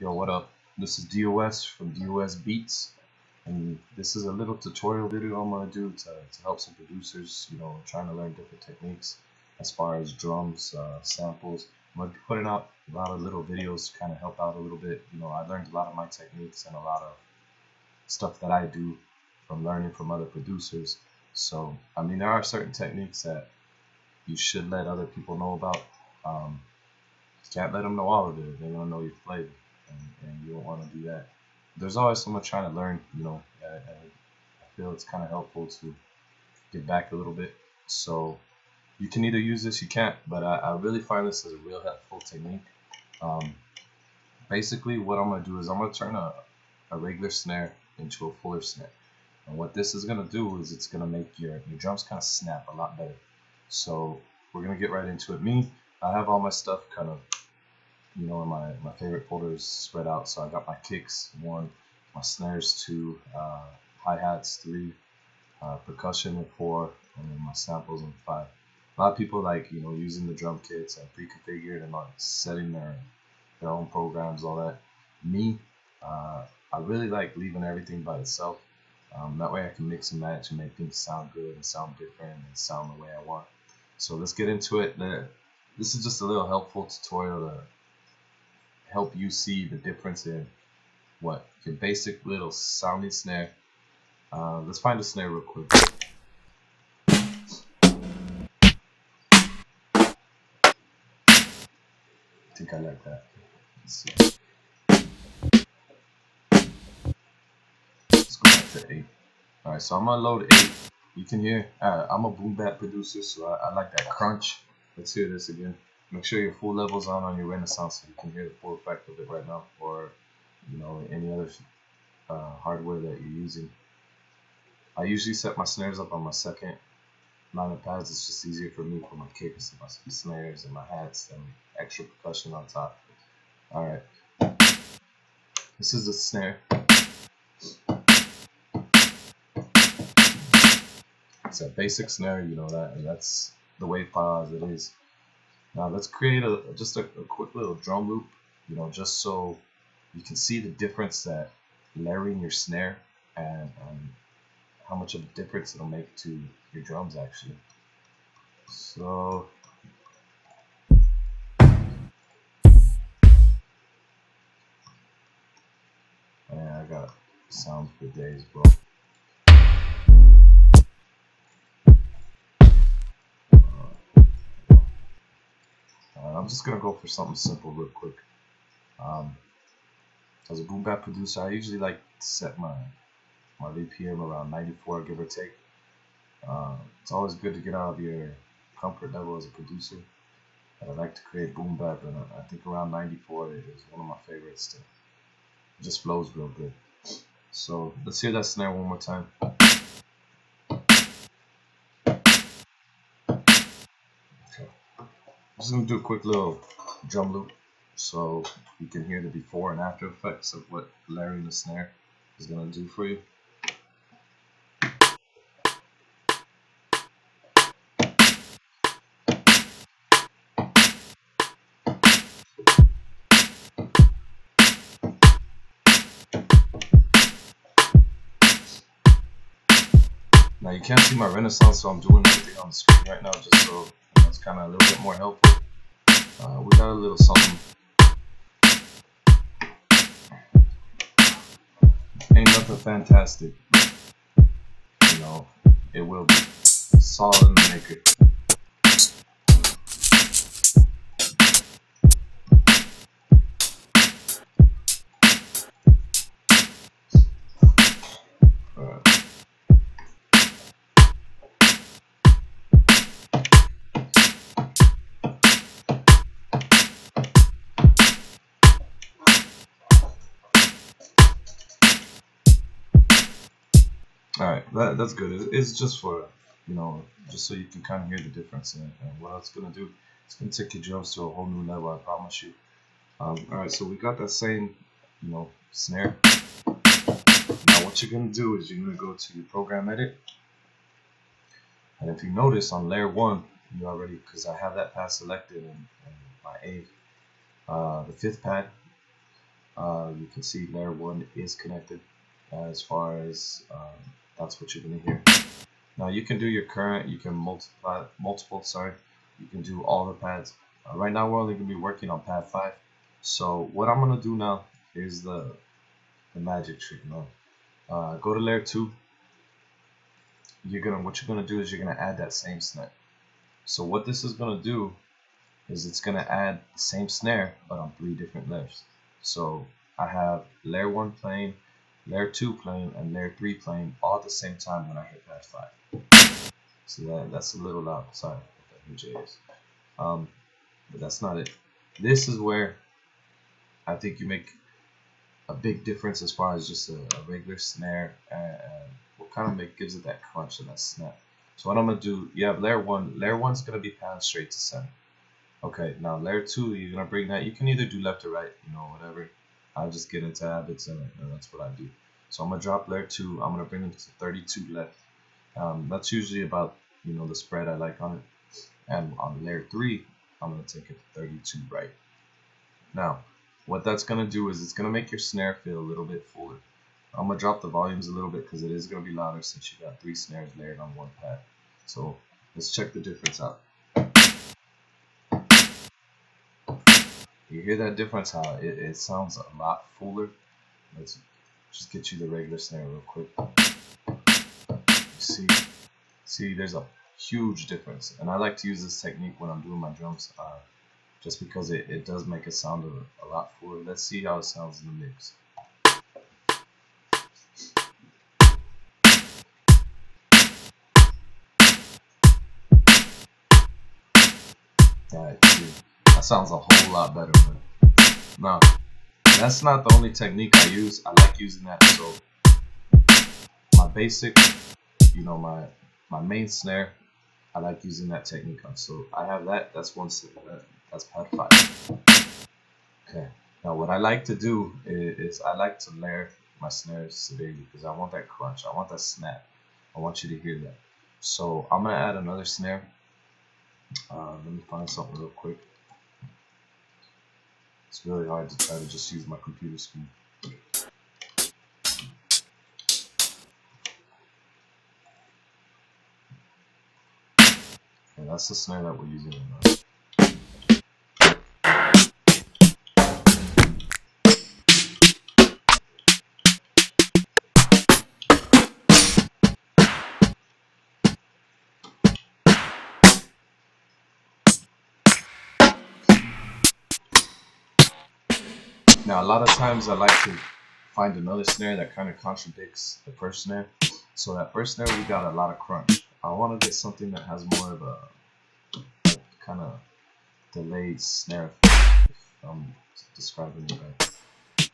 Yo, what up? This is DOS from D.O.SBEATS, and this is a little tutorial video I'm gonna do to help some producers, trying to learn different techniques as far as drums, samples. I'm gonna be putting out a lot of little videos to kind of help out a little bit. I learned a lot of my techniques and a lot of stuff that I do from learning from other producers. So, there are certain techniques that you should let other people know about. You can't let them know all of it. They're gonna know your flavor. And you don't want to do that. There's always someone trying to learn, and I feel it's kind of helpful to get back a little bit. So you can either use this, you can't, but I really find this as a real helpful technique. Basically, what I'm going to do is I'm going to turn a regular snare into a fuller snare. And what this is going to do is it's going to make your drums kind of snap a lot better. So we're going to get right into it. I have all my stuff kind of in my favorite folders spread out. So I got my kicks 1, my snares 2, hi-hats 3, percussion 4, and then my samples 5. A lot of people like using the drum kits and pre-configured and like setting their own programs, all that. I really like leaving everything by itself. That way I can mix and match and make things sound good and sound different and sound the way I want. So let's get into it. This is just a little helpful tutorial to help you see the difference in what your basic little sounding snare. Let's find a snare real quick. I think I like that. Let's see. Let's go back to 8. Alright, so I'm gonna load 8. You can hear I'm a boom bap producer, so I like that crunch. Let's hear this again. Make sure your full level's on your Renaissance so you can hear the full effect of it right now, or any other hardware that you're using. I usually set my snares up on my second line of pads. It's just easier for me for my kicks and my snares and my hats and extra percussion on top. Alright, this is the snare. It's a basic snare, that's the wave file as it is. Now let's create just a quick little drum loop, just so you can see the difference that layering your snare and how much of a difference it'll make to your drums actually. So man, I got sounds for days, bro. I'm just gonna go for something simple real quick. As a boom bap producer, I usually like to set my BPM around 94, give or take. It's always good to get out of your comfort level as a producer. But I like to create boom bap, and I think around 94 is one of my favorites. It just flows real good. So let's hear that snare one more time. I'm just going to do a quick little drum loop so you can hear the before and after effects of what layering the snare is going to do for you. Now you can't see my Renaissance, so I'm doing everything on the screen right now just so it's kind of a little bit more helpful. We got a little something. Ain't nothing fantastic, but, it will be solid in the maker. Alright, that's good. It's just for, just so you can kind of hear the difference. And what it's going to do, it's going to take your drums to a whole new level, I promise you. Alright, so we got that same, snare. Now what you're going to do is you're going to go to your program edit. And if you notice on layer 1, you already, because I have that pad selected in my A, the 5th pad, You can see layer 1 is connected as far as that's what you're going to hear. Now you can do your current, you can multiple, you can do all the pads. Right now we're only going to be working on pad 5. So what I'm going to do now is the magic trick. Go to layer 2. What you're gonna do is you're gonna add that same snare. So what this is gonna do is it's gonna add the same snare but on 3 different layers. So I have layer 1 playing, layer 2 playing, and layer 3 playing all at the same time when I hit pad 5. So that's a little loud. Sorry what that HJ is. But that's not it. This is where I think you make a big difference as far as just a regular snare and what kind of gives it that crunch and that snap. So what I'm gonna do, you have layer 1. Layer 1's gonna be pound straight to center. Okay, now layer 2, you're gonna bring that. You can either do left or right, whatever. I'll just get into habits and that's what I do. So I'm gonna drop layer 2. I'm gonna bring it to 32 left. That's usually about the spread I like on it. And on layer 3, I'm gonna take it to 32 right. Now, what that's gonna do is it's gonna make your snare feel a little bit fuller. I'm gonna drop the volumes a little bit because it is gonna be louder since you got 3 snares layered on 1 pad. So let's check the difference out. You hear that difference? How it sounds a lot fuller. Let's just get you the regular snare real quick. See, there's a huge difference, and I like to use this technique when I'm doing my drums, just because it does make it sound a lot fuller. Let's see how it sounds in the mix. Alright, that sounds a whole lot better, man. Now, that's not the only technique I use. I like using that. So my basic, my main snare, I like using that technique on. So I have that. That's one snare. That's pad 5. Okay. Now what I like to do is I like to layer my snares severely because I want that crunch. I want that snap. I want you to hear that. So I'm gonna add another snare. Let me find something real quick. It's really hard to try to just use my computer screen. And that's the snare that we're using right now. Now, a lot of times I like to find another snare that kind of contradicts the first snare. So that first snare, we got a lot of crunch. I want to get something that has more of a kind of delayed snare, if I'm describing it right.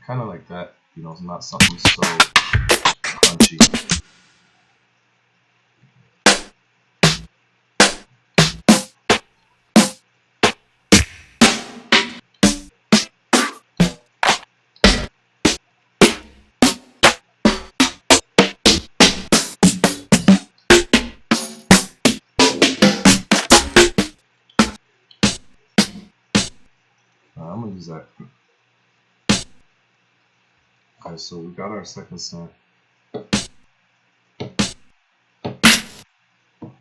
Kind of like that, it's not something so crunchy. I'm gonna use that. Okay, so we got our second snare.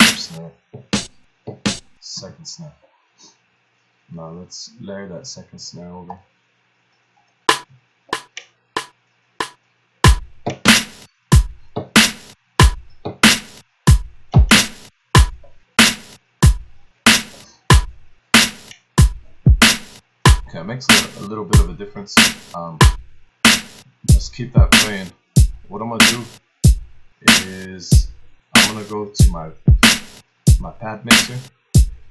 First snare. Second snare. Now let's layer that second snare over. Okay, it makes a little bit of a difference. Let's keep that playing. What I'm gonna do is I'm gonna go to my pad mixer.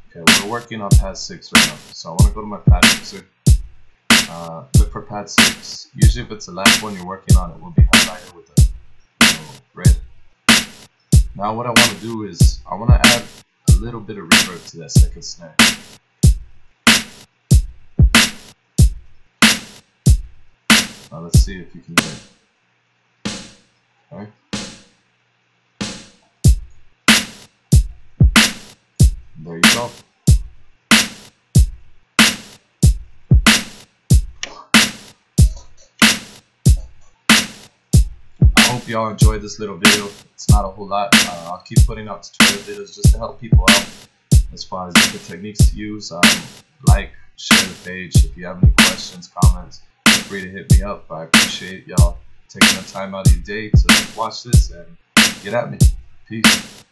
Okay, we're working on pad 6 right now, so I want to go to my pad mixer. Look for pad 6. Usually, if it's the last one you're working on, it will be highlighted with a red. Now, what I want to do is I want to add a little bit of reverb to that second snare. Now let's see if you can do it. Okay. There you go. y'all enjoyed this little video. It's not a whole lot. I'll keep putting out tutorial videos just to help people out as far as different techniques to use. Like, share the page. If you have any questions, comments, feel free to hit me up. I appreciate y'all taking the time out of your day to watch this and get at me. Peace.